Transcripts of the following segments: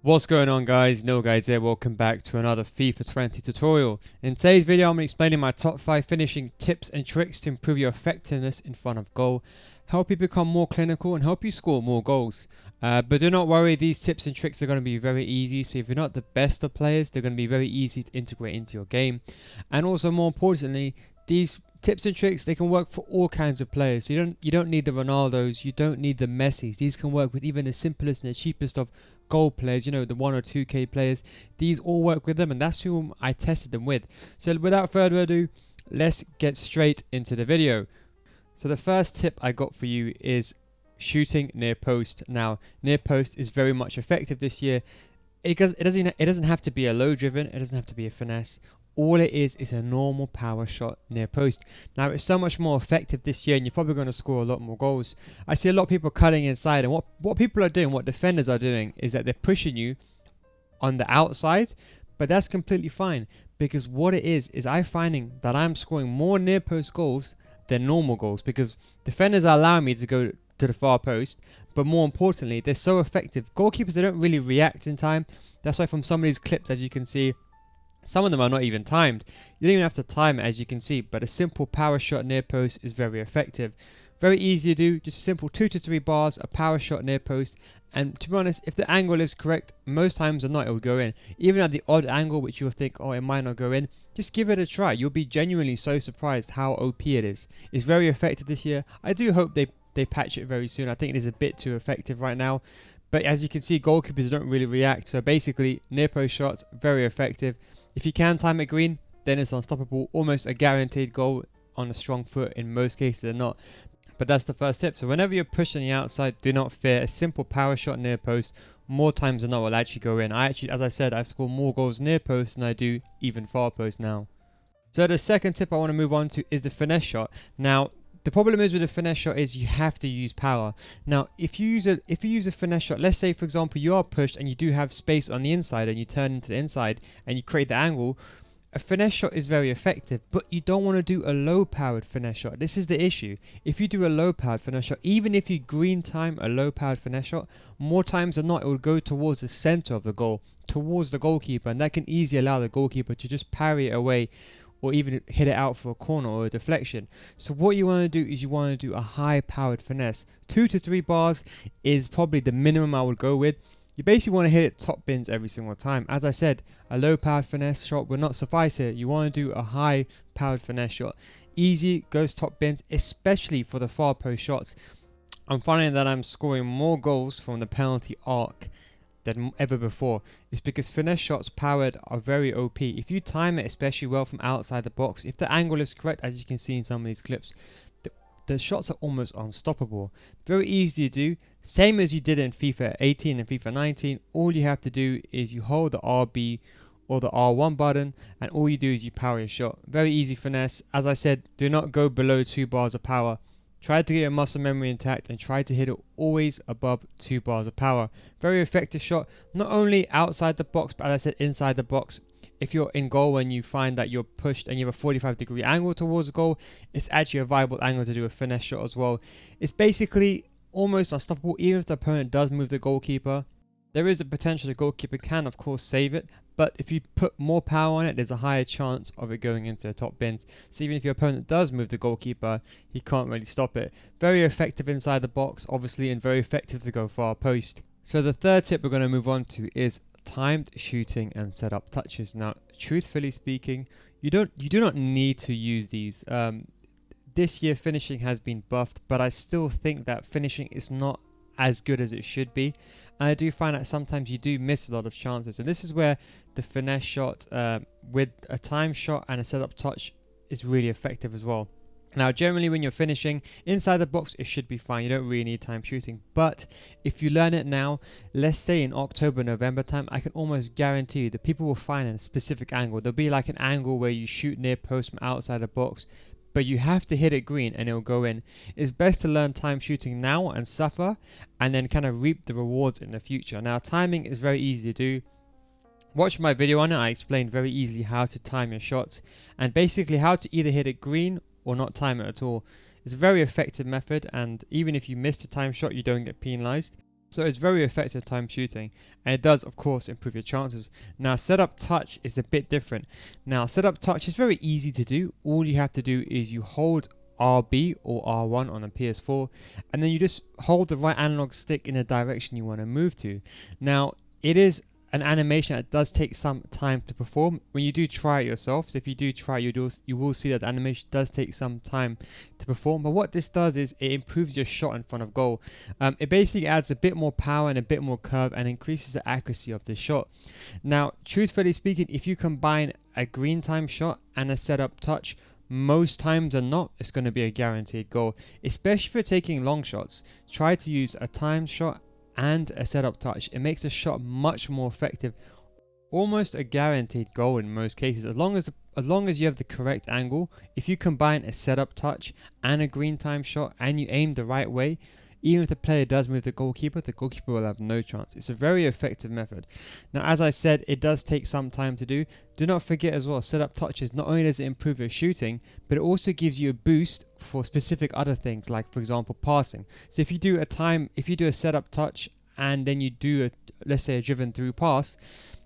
What's going on, guys? No guys here. Welcome back to another FIFA 20 tutorial. In today's video I'm explaining my top 5 finishing tips and tricks to improve your effectiveness in front of goal, help you become more clinical and help you score more goals. But do not worry, these tips and tricks are going to be very easy, so if you're not the best of players, they're going to be very easy to integrate into your game. And also, more importantly, these tips and tricks, they can work for all kinds of players. So you don't need the Ronaldos, you don't need the Messis. These can work with even the simplest and the cheapest of goal players, you know, the 1 or 2k players. These all work with them, and that's who I tested them with. So without further ado, let's get straight into the video. So the first tip I got for you is shooting near post. Now, near post is very much effective this year. It doesn't have to be a low driven, it doesn't have to be a finesse. All it is a normal power shot near post. Now, it's so much more effective this year and you're probably going to score a lot more goals. I see a lot of people cutting inside, and what people are doing, what defenders are doing, is that they're pushing you on the outside, but that's completely fine, because what it is I'm finding that I'm scoring more near post goals than normal goals, because defenders are allowing me to go to the far post, but more importantly, they're so effective. Goalkeepers, they don't really react in time. That's why from some of these clips, as you can see, some of them are not even timed. You don't even have to time it, as you can see, but a simple power shot near post is very effective. Very easy to do, just a simple 2 to 3 bars, a power shot near post, and to be honest, if the angle is correct, most times or not, it will go in. Even at the odd angle, which you'll think, oh, it might not go in, just give it a try. You'll be genuinely so surprised how OP it is. It's very effective this year. I do hope they patch it very soon. I think it is a bit too effective right now. But as you can see, goalkeepers don't really react. So basically, near post shots, very effective. If you can time it green, then it's unstoppable. Almost a guaranteed goal on a strong foot. In most cases, they're not. But that's the first tip. So whenever you're pushing the outside, do not fear. A simple power shot near post, more times than not, will actually go in. As I said, I've scored more goals near post than I do even far post now. So the second tip I want to move on to is the finesse shot. Now, the problem is with a finesse shot is you have to use power. Now, if you use a finesse shot, let's say for example you are pushed and you do have space on the inside and you turn into the inside and you create the angle, a finesse shot is very effective, but you don't want to do a low-powered finesse shot. This is the issue. If you do a low-powered finesse shot, even if you green time a low-powered finesse shot, more times than not it will go towards the center of the goal, towards the goalkeeper, and that can easily allow the goalkeeper to just parry it away, or even hit it out for a corner or a deflection. So what you want to do is you want to do a high powered finesse. 2 to 3 bars is probably the minimum I would go with. You basically want to hit it top bins every single time. As I said, a low powered finesse shot will not suffice here. You want to do a high powered finesse shot. Easy, goes top bins, especially for the far post shots. I'm finding that I'm scoring more goals from the penalty arc than ever before. It's because finesse shots powered are very OP. If you time it especially well from outside the box, if the angle is correct, as you can see in some of these clips, the shots are almost unstoppable. Very easy to do, same as you did in FIFA 18 and FIFA 19. All you have to do is you hold the RB or the R1 button, and all you do is you power your shot. Very easy finesse. As I said, do not go below 2 bars of power. Try to get your muscle memory intact and try to hit it always above 2 bars of power. Very effective shot, not only outside the box, but as I said, inside the box. If you're in goal when you find that you're pushed and you have a 45-degree angle towards the goal, it's actually a viable angle to do a finesse shot as well. It's basically almost unstoppable. Even if the opponent does move the goalkeeper, there is a potential the goalkeeper can of course save it, but if you put more power on it, there's a higher chance of it going into the top bins. So even if your opponent does move the goalkeeper, he can't really stop it. Very effective inside the box, obviously, and very effective to go far post. So the third tip we're going to move on to is timed shooting and set up touches. Now, truthfully speaking, you do not need to use these. This year finishing has been buffed, but I still think that finishing is not as good as it should be. And I do find that sometimes you do miss a lot of chances, and this is where the finesse shot with a time shot and a setup touch is really effective as well. Now, generally when you're finishing inside the box, it should be fine. You don't really need time shooting. But if you learn it now, let's say in October, November time, I can almost guarantee you that people will find a specific angle. There'll be like an angle where you shoot near post from outside the box, but you have to hit it green and it'll go in. It's best to learn time shooting now and suffer, and then kind of reap the rewards in the future. Now, timing is very easy to do. Watch my video on it. I explained very easily how to time your shots and basically how to either hit it green or not time it at all. It's a very effective method, and even if you miss the time shot, you don't get penalized. So it's very effective time shooting, and it does of course improve your chances. Now setup touch is a bit different. Now setup touch is very easy to do. All you have to do is you hold RB or R1 on a PS4, and then you just hold the right analog stick in the direction you want to move to. Now it is an animation that does take some time to perform when you do try it yourself. So if you do try it, you will see that the animation does take some time to perform. But what this does is it improves your shot in front of goal. It basically adds a bit more power and a bit more curve and increases the accuracy of the shot. Now, truthfully speaking, if you combine a green time shot and a setup touch, most times than not, it's going to be a guaranteed goal. Especially if you're taking long shots, try to use a timed shot and a setup touch. It makes the shot much more effective, almost a guaranteed goal in most cases, as long as you have the correct angle. If you combine a setup touch and a green time shot and you aim the right way, even if the player does move the goalkeeper will have no chance. It's a very effective method. Now, as I said, it does take some time to do. Do not forget as well, setup touches, not only does it improve your shooting, but it also gives you a boost for specific other things, like for example, passing. So if you do a setup touch and then you do let's say a driven through pass,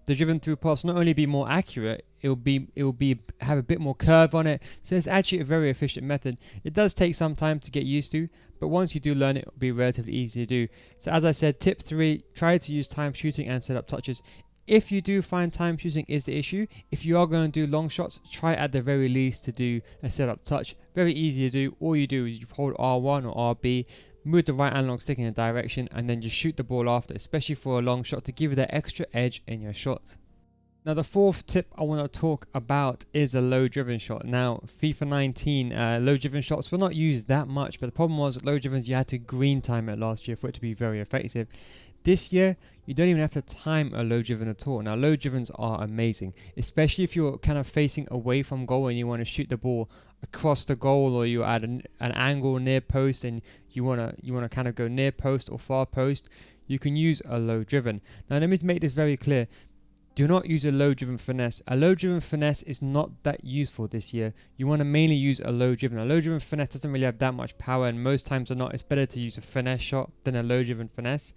the driven through pass not only be more accurate, it will have a bit more curve on it. So it's actually a very efficient method. It does take some time to get used to, but once you do learn it, it'll be relatively easy to do. So as I said, tip 3, try to use time shooting and setup touches. If you do find time shooting is the issue, if you are going to do long shots, try at the very least to do a setup touch. Very easy to do. All you do is you hold R1 or RB, move the right analog stick in a direction, and then just shoot the ball after, especially for a long shot, to give you that extra edge in your shot. Now the fourth tip I want to talk about is a low driven shot. Now FIFA 19 low driven shots were not used that much, but the problem was low drivens, you had to green time it last year for it to be very effective. This year you don't even have to time a low driven at all. Now low drivens are amazing, especially if you're kind of facing away from goal and you want to shoot the ball across the goal, or you're at an angle near post and you want to kind of go near post or far post. You can use a low driven. Now let me make this very clear. Do not use a low driven finesse. A low driven finesse is not that useful this year. You want to mainly use a low driven. A low driven finesse doesn't really have that much power, and most times or not, it's better to use a finesse shot than a low driven finesse.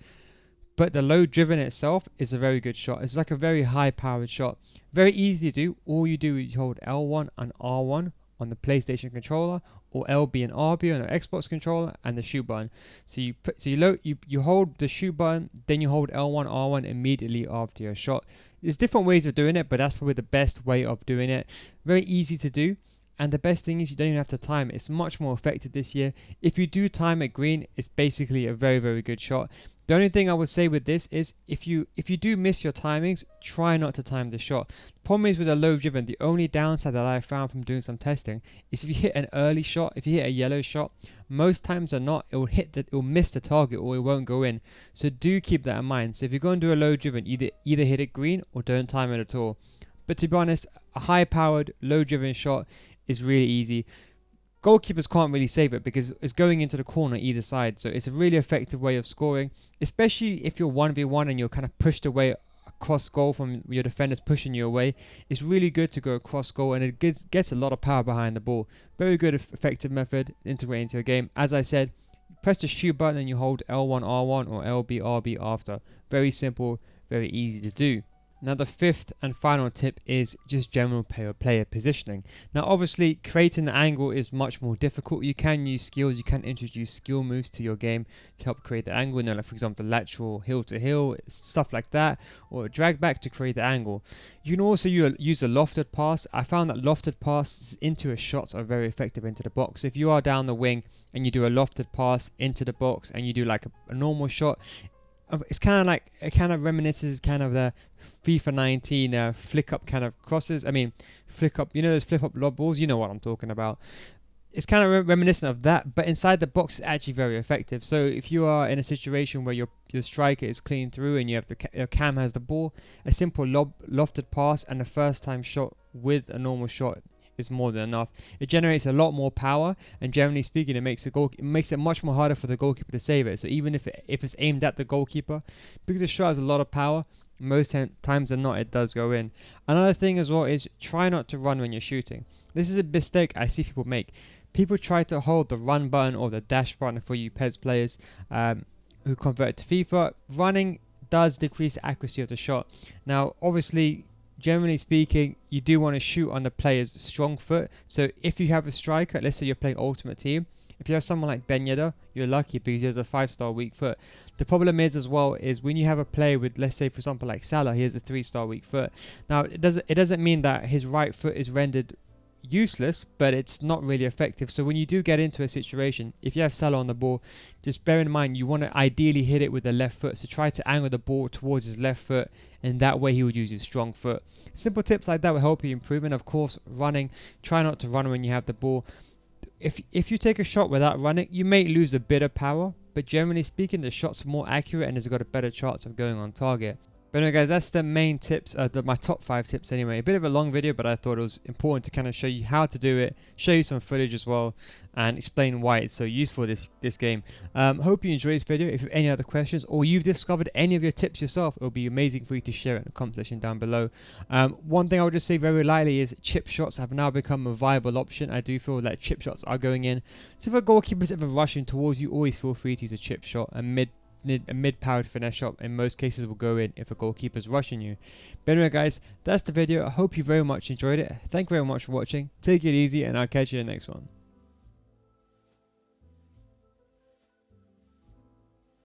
But the low driven itself is a very good shot. It's like a very high powered shot. Very easy to do. All you do is hold L1 and R1 on the PlayStation controller, or LB and RB on an Xbox controller, and the shoot button. So you hold the shoot button, then you hold L1 R1 immediately after your shot. There's different ways of doing it, but that's probably the best way of doing it. Very easy to do. And the best thing is you don't even have to time it. It's much more effective this year. If you do time it green, it's basically a very, very good shot. The only thing I would say with this is if you do miss your timings, try not to time the shot. The problem is with a low driven, the only downside that I found from doing some testing is if you hit an early shot, if you hit a yellow shot, most times or not, it will miss the target or it won't go in. So do keep that in mind. So if you're going to do a low driven, either hit it green or don't time it at all. But to be honest, a high powered, low driven shot is really easy. Goalkeepers can't really save it because it's going into the corner either side. So it's a really effective way of scoring, especially if you're 1v1 and you're kind of pushed away across goal from your defenders pushing you away. It's really good to go across goal, and it gets a lot of power behind the ball. Very good, effective method integrating into a game. As I said, press the shoot button and you hold L1 R1 or LB RB after. Very simple, very easy to do. Now the fifth and final tip is just general player positioning. Now obviously creating the angle is much more difficult. You can use skills, you can introduce skill moves to your game to help create the angle. Like for example, lateral, heel to heel, stuff like that, or drag back to create the angle. You can also use a lofted pass. I found that lofted passes into a shot are very effective into the box. So if you are down the wing and you do a lofted pass into the box and you do like a normal shot, it's kind of like, it kind of reminisces kind of the FIFA 19 flick up kind of crosses. I mean, flick up, those flip up lob balls, you know what I'm talking about. It's kind of reminiscent of that, but inside the box is actually very effective. So if you are in a situation where your striker is clean through and you have your cam has the ball, a simple lofted pass and a first time shot with a normal shot is more than enough. It generates a lot more power, and generally speaking, it makes it much more harder for the goalkeeper to save it. So even if it's aimed at the goalkeeper, because the shot has a lot of power, most times than not, it does go in. Another thing as well is try not to run when you're shooting. This is a mistake I see people make. People try to hold the run button or the dash button for you PES players. who converted to FIFA, running does decrease the accuracy of the shot. Now, obviously, generally speaking, you do want to shoot on the player's strong foot. So if you have a striker, let's say you're playing Ultimate Team, if you have someone like Ben Yedder, you're lucky because he has a 5-star weak foot. The problem is as well is when you have a player with, let's say for example like Salah, he has a 3-star weak foot. Now it doesn't mean that his right foot is rendered useless, but it's not really effective. So when you do get into a situation, if you have Salah on the ball, just bear in mind you want to ideally hit it with the left foot. So try to angle the ball towards his left foot, and that way he would use his strong foot. Simple tips like that will help you improve. And of course, running, try not to run when you have the ball. If you take a shot without running, you may lose a bit of power, but generally speaking, the shot's more accurate and has got a better chance of going on target. But anyway guys, that's the main tips, my top 5 tips anyway. A bit of a long video, but I thought it was important to kind of show you how to do it, show you some footage as well, and explain why it's so useful this game. Hope you enjoyed this video. If you have any other questions or you've discovered any of your tips yourself, it would be amazing for you to share it in the comment section down below. One thing I would just say very lightly is chip shots have now become a viable option. I do feel that chip shots are going in. So if a goalkeeper is ever rushing towards you, always feel free to use a chip shot. A mid-powered finesse shot in most cases will go in if a goalkeeper's rushing you. But anyway guys, that's the video. I hope you very much enjoyed it. Thank you very much for watching. Take it easy and I'll catch you in the next one.